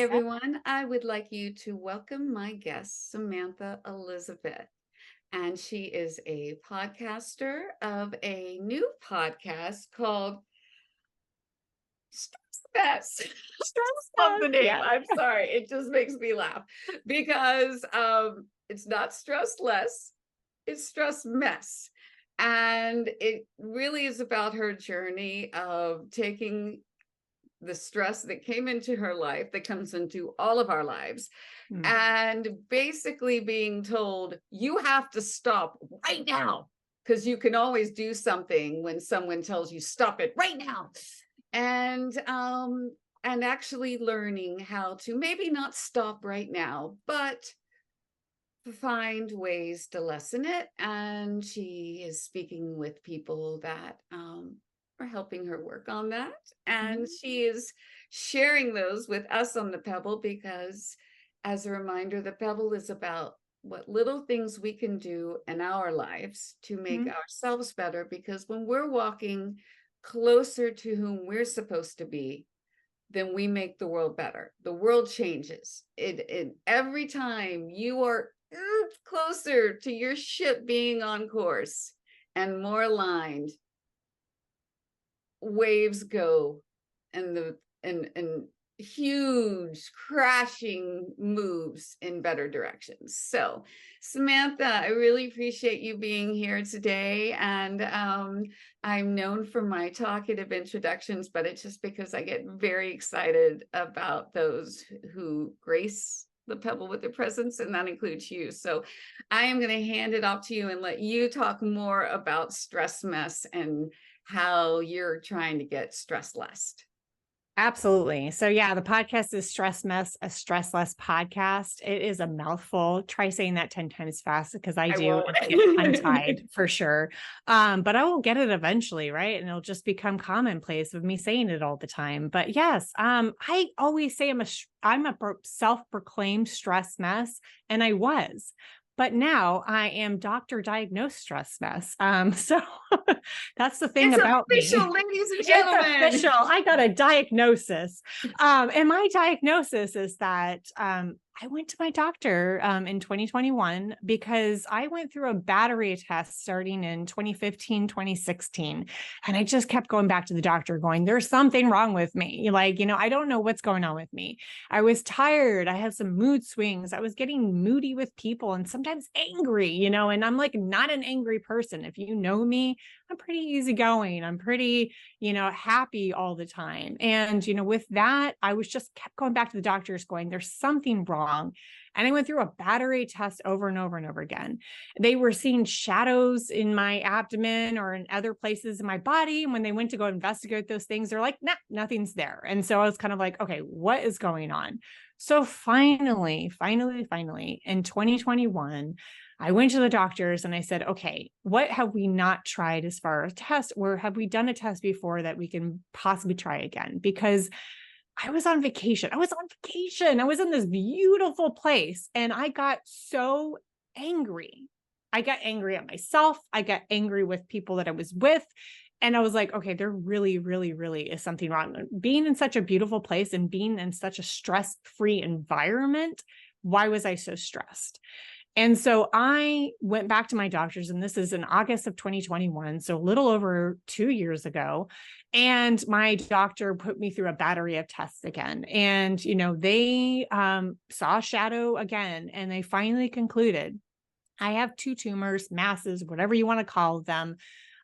everyone. I would like you to welcome my guest, Samantha Elizabeth. And she is a podcaster of a new podcast called Stress Mess. Stress Love the name. yeah. I'm sorry. It just makes me laugh because it's not stress less, it's stress mess. And it really is about her journey of taking the stress that came into her life, that comes into all of our lives, and basically being told, you have to stop right now, because you can always do something when someone tells you stop it right now. And actually learning how to maybe not stop right now, but find ways to lessen it. And she is speaking with people that are helping her work on that. And she is sharing those with us on the Pebble because, as a reminder, the Pebble is about what little things we can do in our lives to make ourselves better. Because when we're walking closer to whom we're supposed to be, then we make the world better. The world changes. It every time you are closer to your ship being on course and more aligned, waves go, and and huge crashing moves in better directions. So Samantha, I really appreciate you being here today. And I'm known for my talkative introductions, but it's just because I get very excited about those who grace the Pebble with their presence, and that includes you. So I am going to hand it off to you and let you talk more about stress mess and how you're trying to get stress less. Absolutely. So yeah, the podcast is Stress Mess, a stress less podcast. It is a mouthful. Try saying that 10 times fast because I do and get untied for sure. But I will get it eventually, right? And it'll just become commonplace of me saying it all the time. But yes, I always say I'm a self-proclaimed stress mess, and I was. But now I am doctor diagnosed stress mess. So that's the thing about official, me. ladies and gentlemen. It's official. I got a diagnosis. And my diagnosis is that I went to my doctor in 2021 because I went through a battery test starting in 2015, 2016. And I just kept going back to the doctor going, there's something wrong with me. Like, I don't know what's going on with me. I was tired. I had some mood swings. I was getting moody with people and sometimes angry, and I'm like not an angry person. If you know me, I'm pretty easygoing. I'm pretty, happy all the time. And, with that, I was just kept going back to the doctors going, there's something wrong. And I went through a battery test over and over and over again. They were seeing shadows in my abdomen or in other places in my body. And when they went to go investigate those things, they're like, nah, nothing's there. And so I was kind of like, okay, what is going on? So finally, in 2021, I went to the doctors and I said, okay, what have we not tried as far as tests, or have we done a test before that we can possibly try again? Because I was on vacation. I was in this beautiful place and I got so angry. I got angry at myself. I got angry with people that I was with. And I was like, okay, there really, really, really is something wrong. Being in such a beautiful place and being in such a stress-free environment, why was I so stressed? And so I went back to my doctors, and this is in August of 2021, so a little over 2 years ago. And my doctor put me through a battery of tests again. And, they saw a shadow again, and they finally concluded I have 2 tumors, masses, whatever you want to call them.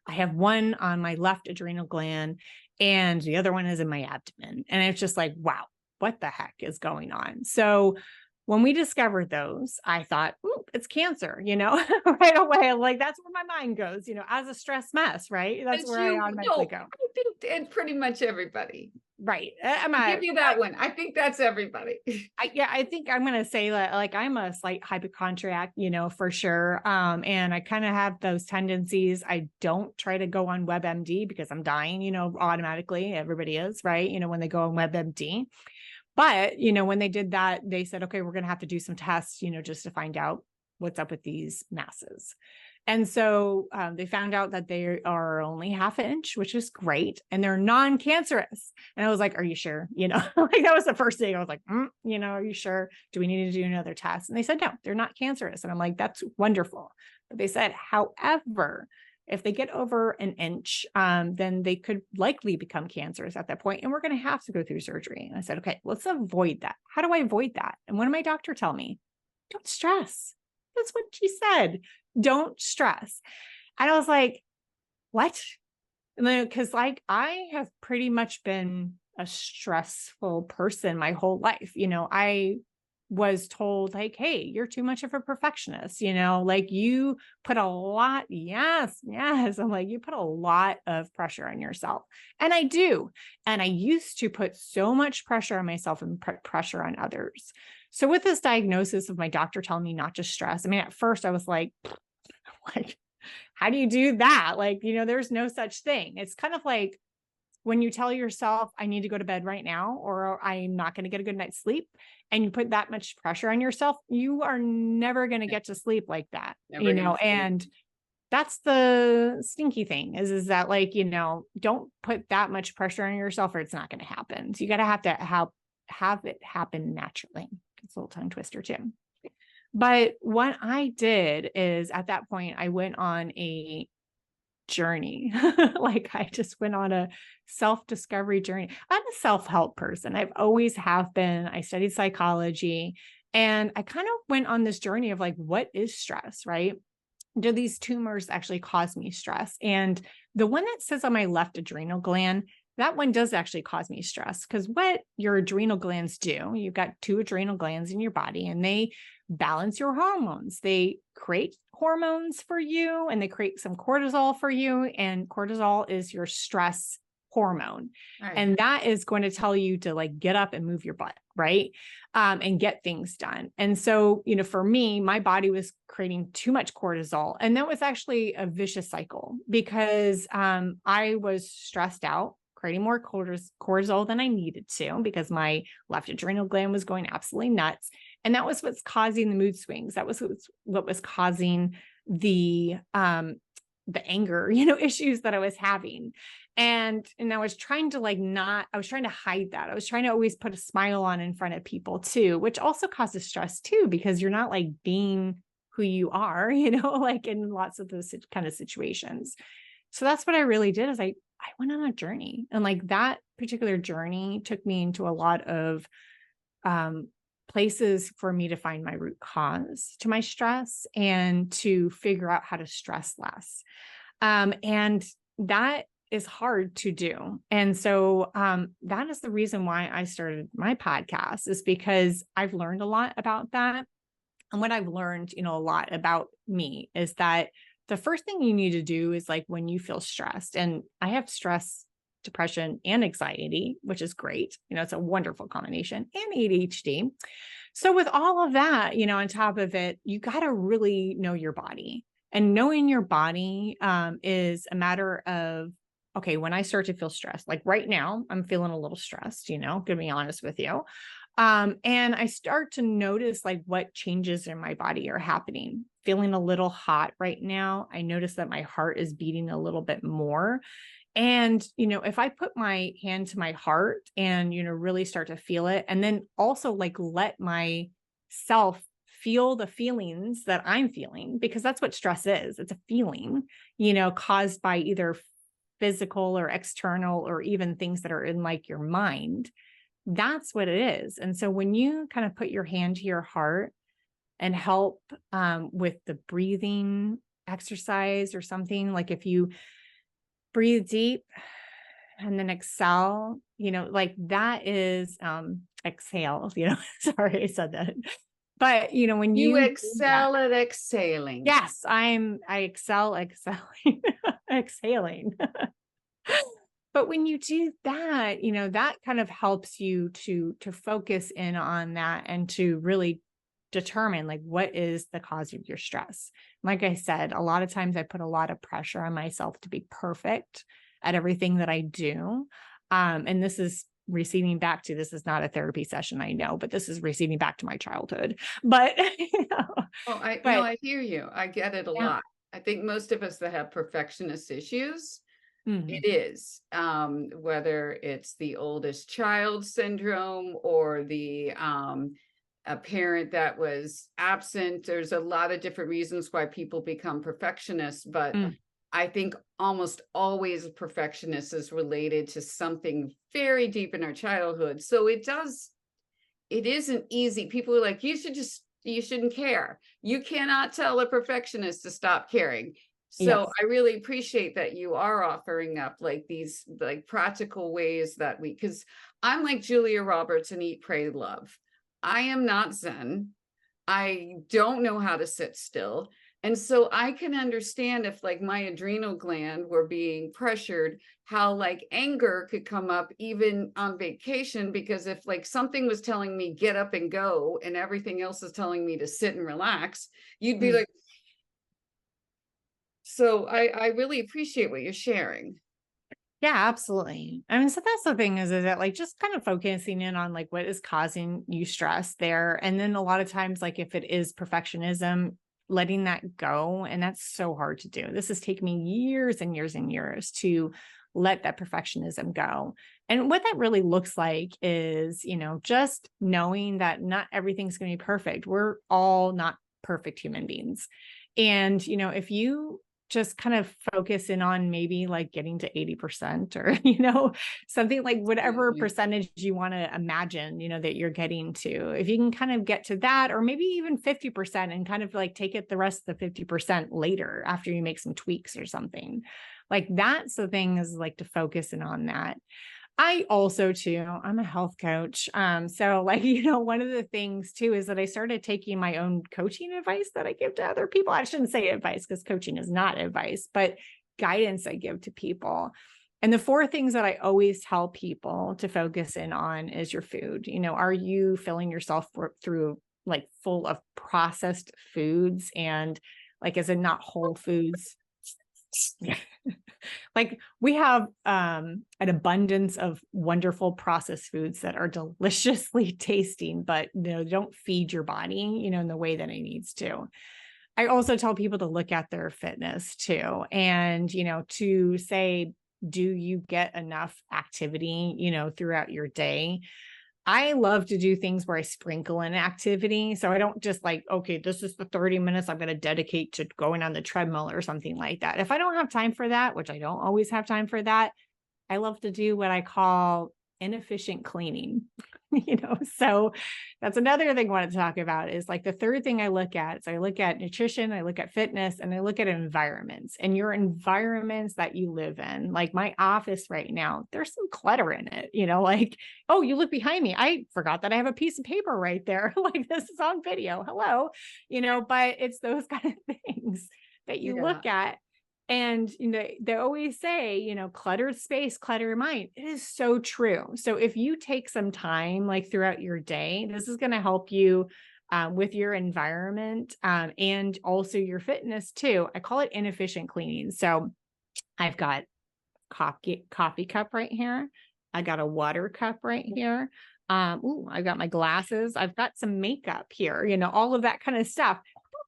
I have one on my left adrenal gland, and the other one is in my abdomen. And it's just like, wow, what the heck is going on? So when we discovered those, I thought, ooh, it's cancer, right away. Like, that's where my mind goes, as a stress mess, right? That's where I automatically go. I think it's pretty much everybody. Right. I'll give you that one. I think that's everybody. I think I'm going to say that, like, I'm a slight hypochondriac, for sure. And I kind of have those tendencies. I don't try to go on WebMD because I'm dying, automatically. Everybody is, right? When they go on WebMD. But, when they did that, they said, okay, we're going to have to do some tests, just to find out what's up with these masses. And so they found out that they are only half an inch, which is great. And they're non-cancerous. And I was like, are you sure? Like that was the first thing I was like, are you sure? Do we need to do another test? And they said, no, they're not cancerous. And I'm like, that's wonderful. But they said, however, if they get over an inch, then they could likely become cancerous at that point, and we're going to have to go through surgery. And I said, okay, let's avoid that. How do I avoid that? And what did my doctor tell me? Don't stress. That's what she said. Don't stress. And I was like, what? And then, because like I have pretty much been a stressful person my whole life. I was told like, hey, you're too much of a perfectionist, like you put a lot. Yes. I'm like, you put a lot of pressure on yourself. And I do. And I used to put so much pressure on myself and put pressure on others. So with this diagnosis of my doctor telling me not to stress, I mean, at first I was like, how do you do that? Like, there's no such thing. It's kind of like when you tell yourself, I need to go to bed right now, or I'm not going to get a good night's sleep, and you put that much pressure on yourself, you are never going to get to sleep like that, Never gonna sleep. and that's the stinky thing is that like, don't put that much pressure on yourself or it's not going to happen. So you got to have it happen naturally. It's a little tongue twister too. But what I did is at that point, I went on a journey. Like I just went on a self-discovery journey. I'm a self-help person. I've always have been. I studied psychology, and I kind of went on this journey of like, what is stress, right? Do these tumors actually cause me stress? And the one that says on my left adrenal gland, that one does actually cause me stress, because what your adrenal glands do, you've got two adrenal glands in your body and they balance your hormones. They create hormones for you and they create some cortisol for you. And cortisol is your stress hormone. Right. And that is going to tell you to like get up and move your butt, right? And get things done. And so, for me, my body was creating too much cortisol. And that was actually a vicious cycle because I was stressed out, creating more cortisol than I needed to because my left adrenal gland was going absolutely nuts. And that was what's causing the mood swings. That was what was causing the anger, issues that I was having. And I was trying to I was trying to hide that. I was trying to always put a smile on in front of people too, which also causes stress too, because you're not like being who you are, like in lots of those kind of situations. So that's what I really did is I went on a journey, and like that particular journey took me into a lot of places for me to find my root cause to my stress and to figure out how to stress less. And that is hard to do. And so that is the reason why I started my podcast, is because I've learned a lot about that. And what I've learned, a lot about me is that the first thing you need to do is like when you feel stressed, and I have stress, depression, and anxiety, which is great. It's a wonderful combination, and ADHD. So with all of that, on top of it, you got to really know your body. And knowing your body is a matter of, okay, when I start to feel stressed, like right now, I'm feeling a little stressed, to be honest with you. And I start to notice like what changes in my body are happening. Feeling a little hot right now. I notice that my heart is beating a little bit more. And, if I put my hand to my heart and, really start to feel it, and then also like let myself feel the feelings that I'm feeling, because that's what stress is. It's a feeling, caused by either physical or external, or even things that are in like your mind. That's what it is. And so when you kind of put your hand to your heart and help with the breathing exercise or something, like if you breathe deep and then exhale, like that is exhale, sorry, I said that. But, when You you do that, excel at exhaling. yes, I excel exhaling, exhaling. But when you do that, that kind of helps you to focus in on that and to really determine like what is the cause of your stress. Like I said, a lot of times I put a lot of pressure on myself to be perfect at everything that I do. And this is receiving back to, this is not a therapy session, I know, but this is receiving back to my childhood. But, Oh, but I hear you. I get it a yeah. lot. I think most of us that have perfectionist issues, Mhm. it is, whether it's the oldest child syndrome or a parent that was absent. There's a lot of different reasons why people become perfectionists, but Mm. I think almost always a perfectionist is related to something very deep in our childhood. So it isn't easy. People are like, you shouldn't care. You cannot tell a perfectionist to stop caring. So Yes. I really appreciate that you are offering up like these like practical ways that because I'm like Julia Roberts and Eat, Pray, Love. I am not Zen. I don't know how to sit still. And so I can understand if like my adrenal gland were being pressured, how like anger could come up even on vacation, because if like something was telling me get up and go and everything else is telling me to sit and relax, you'd be Mm. like, so I really appreciate what you're sharing. Yeah, absolutely. I mean, so that's the thing is that like just kind of focusing in on like what is causing you stress there. And then a lot of times, like if it is perfectionism, letting that go. And that's so hard to do. This has taken me years and years and years to let that perfectionism go. And what that really looks like is, just knowing that not everything's going to be perfect. We're all not perfect human beings. And, if you just kind of focus in on maybe like getting to 80% or, something like whatever Absolutely. percentage you want to imagine, that you're getting to. If you can kind of get to that, or maybe even 50% and kind of like take it the rest of the 50% later after you make some tweaks or something. Like that's the thing is like to focus in on that. I also too, I'm a health coach. So like, one of the things too is that I started taking my own coaching advice that I give to other people. I shouldn't say advice because coaching is not advice, but guidance I give to people. And the four things that I always tell people to focus in on is your food. Are you filling yourself through like full of processed foods and like, is it not whole foods? Like we have an abundance of wonderful processed foods that are deliciously tasting, but don't feed your body, in the way that it needs to. I also tell people to look at their fitness too. And, to say, do you get enough activity, throughout your day? I love to do things where I sprinkle in activity. So I don't just like, okay, this is the 30 minutes I'm going to dedicate to going on the treadmill or something like that. If I don't have time for that, which I don't always have time for that, I love to do what I call inefficient cleaning. So that's another thing I want to talk about is like the third thing I look at. So I look at nutrition, I look at fitness, and I look at environments and your environments that you live in. Like my office right now, there's some clutter in it, like, oh, you look behind me. I forgot that I have a piece of paper right there. Like this is on video. Hello, but it's those kind of things that you Yeah. look at and, they always say, cluttered space, clutter mind. It is so true. So if you take some time, like throughout your day, this is going to help you with your environment and also your fitness too. I call it inefficient cleaning. So I've got coffee cup right here. I got a water cup right here. I've got my glasses. I've got some makeup here, all of that kind of stuff.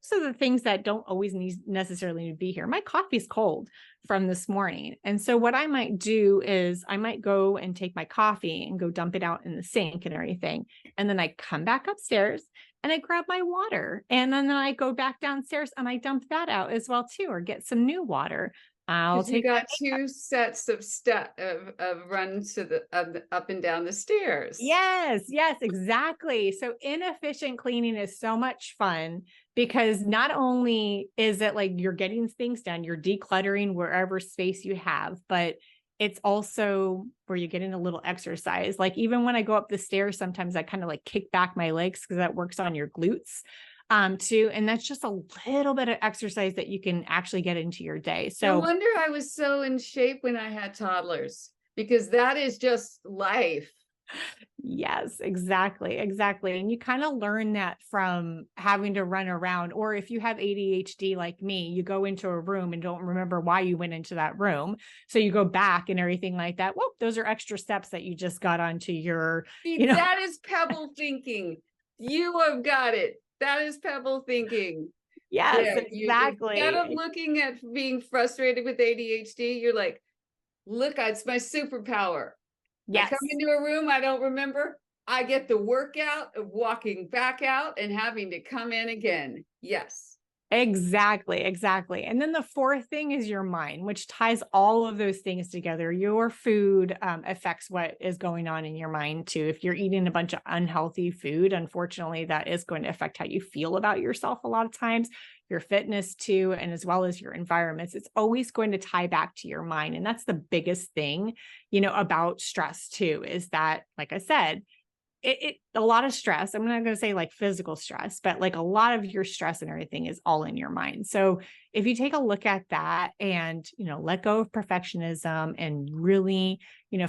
Those are the things that don't always necessarily need to be here. My coffee's cold from this morning. And so what I might do is I might go and take my coffee and go dump it out in the sink and everything. And then I come back upstairs and I grab my water. And then I go back downstairs and I dump that out as well too, or get some new water. I'll Because you take my got two sets of step of run to the up and down the stairs. Yes, yes, exactly. So inefficient cleaning is so much fun because not only is it like you're getting things done, you're decluttering wherever space you have, but it's also where you're getting a little exercise. Like even when I go up the stairs, sometimes I kind of like kick back my legs because that works on your glutes too. And that's just a little bit of exercise that you can actually get into your day. No So wonder I was so in shape when I had toddlers, because that is just life. yes, exactly. Exactly. And you kind of learn that from having to run around. Or if you have ADHD like me, you go into a room and don't remember why you went into that room. So you go back and everything like that. Whoop, those are extra steps that you just got onto your, See, you know, that is pebble thinking. You have got it. That is pebble thinking. Yes, Yeah, you instead of exactly. looking at being frustrated with ADHD, you're like, "Look, it's my superpower. I come Yes. into a room I don't remember, I get the workout of walking back out and having to come in again." Yes. Exactly, exactly. And then the fourth thing is your mind, which ties all of those things together. Your food affects what is going on in your mind too. If you're eating a bunch of unhealthy food, unfortunately, that is going to affect how you feel about yourself a lot of times, your fitness too, and as well as your environments. It's always going to tie back to your mind. And that's the biggest thing, about stress too, is that, like I said, it a lot of stress. I'm not going to say like physical stress, but like a lot of your stress and everything is all in your mind. So if you take a look at that and, let go of perfectionism and really,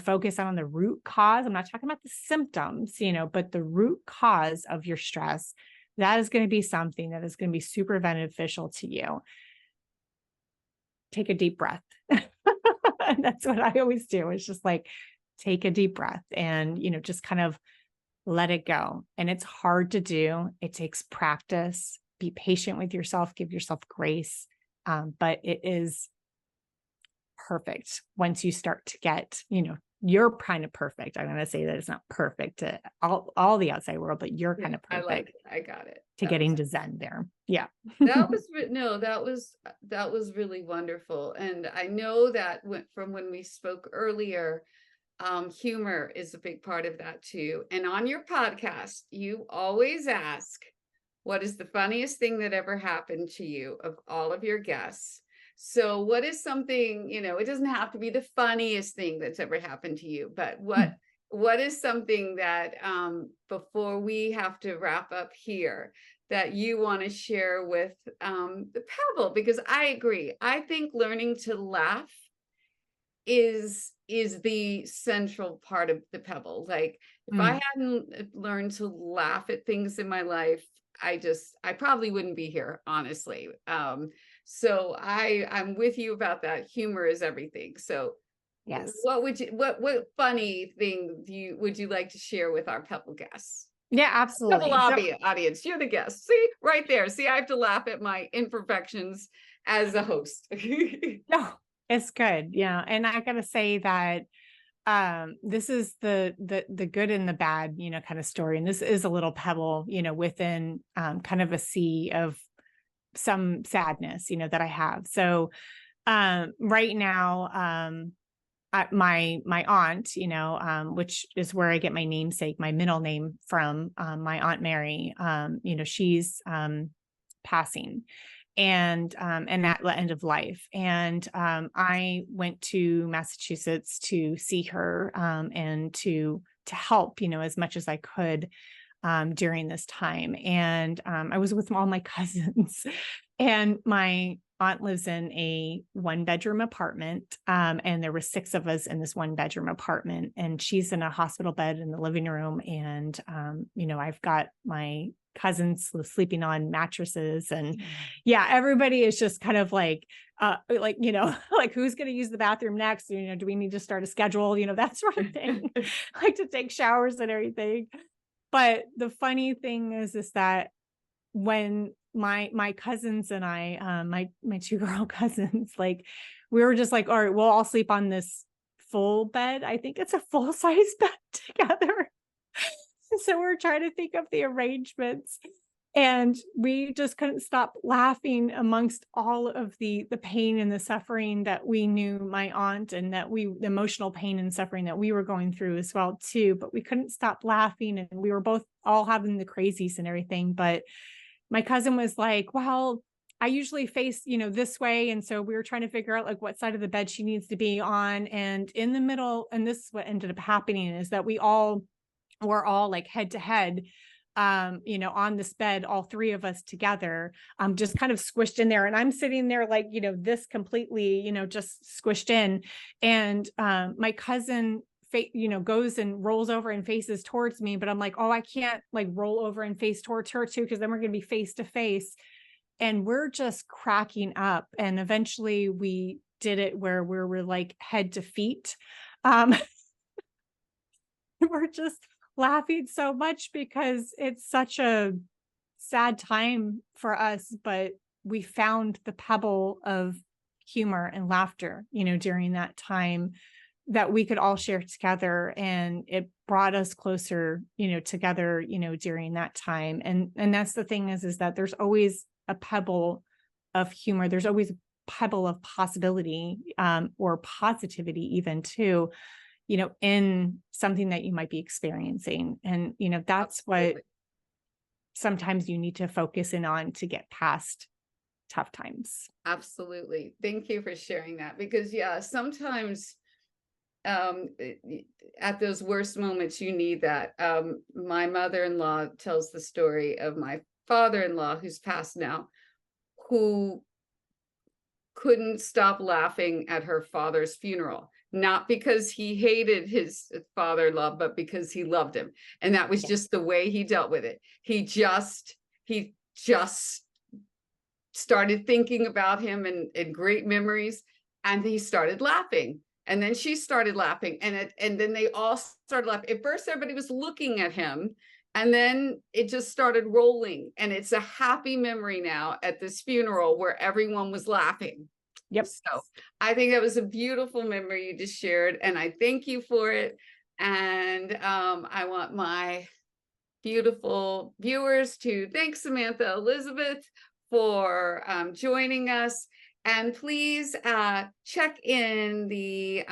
focus on the root cause. I'm not talking about the symptoms, but the root cause of your stress, that is going to be something that is going to be super beneficial to you. Take a deep breath. And that's what I always do. It's just like take a deep breath and, just kind of let it go. And it's hard to do. It takes practice. Be patient with yourself, give yourself grace. But it is perfect once you start to get, you're kind of perfect. I'm going to say that it's not perfect to all the outside world, but you're Yeah, kind of I like perfect it. I got it. to getting to Zen there. Yeah. That was no, that was really wonderful, and I know that from when we spoke earlier, humor is a big part of that too. And on your podcast, you always ask, "What is the funniest thing that ever happened to you?" of all of your guests. So, what is something, it doesn't have to be the funniest thing that's ever happened to you, but what is something that before we have to wrap up here that you want to share with the Pebble? Because I agree. I think learning to laugh is the central part of the Pebble. Like if I Mm, hadn't learned to laugh at things in my life, I probably wouldn't be here, honestly. So I'm with you about that. Humor is everything. So yes. what funny thing would you like to share with our Pebble guests? Yeah, Pebble absolutely. So audience, you're the guest. See right there. See, I have to laugh at my imperfections as a host. no, it's good. Yeah. And I gotta say that this is the good and the bad, kind of story. And this is a little pebble, within kind of a sea of some sadness, that I have. So right now, my aunt, which is where I get my namesake, my middle name from, my aunt Mary, she's passing and at the end of life. And I went to Massachusetts to see her and to help, as much as I could during this time. And I was with all my cousins, and my aunt lives in a 1-bedroom apartment. And there were 6 of us in this 1-bedroom apartment, and she's in a hospital bed in the living room. And, I've got my cousins sleeping on mattresses, and yeah, everybody is just kind of like, like who's going to use the bathroom next? Do we need to start a schedule? That sort of thing, like to take showers and everything. But the funny thing is that when my cousins and I, my 2 girl cousins, like we were just like, all right, we'll all sleep on this full bed. I think it's a full size bed together. So we're trying to think of the arrangements. And we just couldn't stop laughing amongst all of the pain and the suffering that we knew my aunt, and the emotional pain and suffering that we were going through as well too. But we couldn't stop laughing, and we were both all having the crazies and everything. But my cousin was like, well, I usually face, this way. And so we were trying to figure out like what side of the bed she needs to be on. And in the middle, and this is what ended up happening, is that we're all like head to head, on this bed, all 3 of us together, just kind of squished in there. And I'm sitting there like, this completely, just squished in. And my cousin goes and rolls over and faces towards me, but I'm like, oh, I can't like roll over and face towards her too, because then we're going to be face to face. And we're just cracking up. And eventually we did it where we're like head to feet. Um, we're just laughing so much because it's such a sad time for us, but we found the pebble of humor and laughter, during that time that we could all share together, and it brought us closer, together, during that time. And that's the thing is that there's always a pebble of humor. There's always a pebble of possibility, or positivity even too, in something that you might be experiencing. And, that's what Absolutely. sometimes you need to focus in on to get past tough times. Absolutely. Thank you for sharing that because, yeah, sometimes at those worst moments, you need that. My mother-in-law tells the story of my father-in-law, who's passed now, who couldn't stop laughing at her father's funeral, not because he hated his father-in-law, but because he loved him. And that was Yeah. just the way he dealt with it. He just started thinking about him and great memories, and he started laughing. And then she started laughing, and then they all started laughing. At first, everybody was looking at him, and then it just started rolling. And it's a happy memory now at this funeral where everyone was laughing. Yep. So I think that was a beautiful memory you just shared, and I thank you for it. And I want my beautiful viewers to thank Samantha Elizabeth for joining us. And please check in the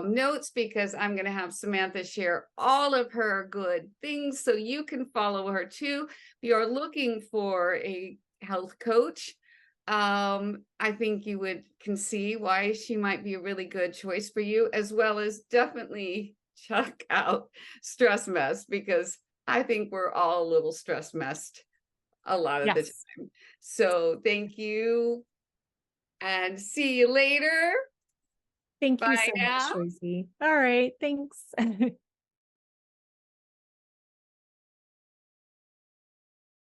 notes because I'm going to have Samantha share all of her good things so you can follow her too. If you're looking for a health coach, I think you can see why she might be a really good choice for you, as well as definitely check out Stress Mess because I think we're all a little stress messed a lot of the Yes. time. So thank you and see you later. Thank you Bye so much, now. Tracy. All right. Thanks.